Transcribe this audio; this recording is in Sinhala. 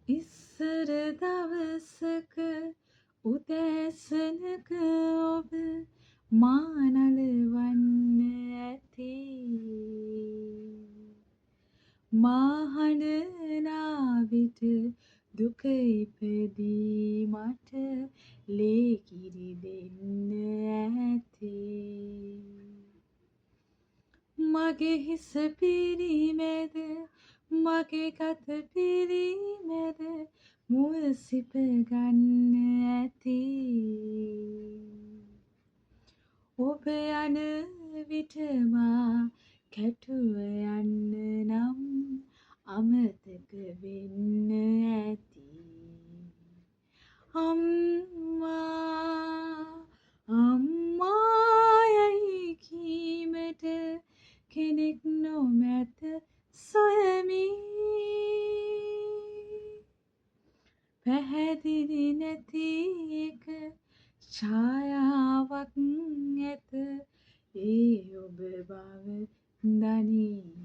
ඉස්සර දවසක උදෑසනක ඔබ මා නලවන්න ඇති මා හඬනා විට දුක ඉපදී මට ලේ කිරි දෙන්න ඇති මගේ හිස පිරිමැද මගේ කත පිරිමැද මුව සිප ගන්න ඇති ඔබ යන විට මා කැටුව යන්න නම් අමතක වෙන්න ඇති අම්මා අම්මා යයි කීමට කෙනෙක් නොමැත සොයමි පැහැදිලි නැති එක ඡායාවක් ඇත ඒ ඔබ බව දනී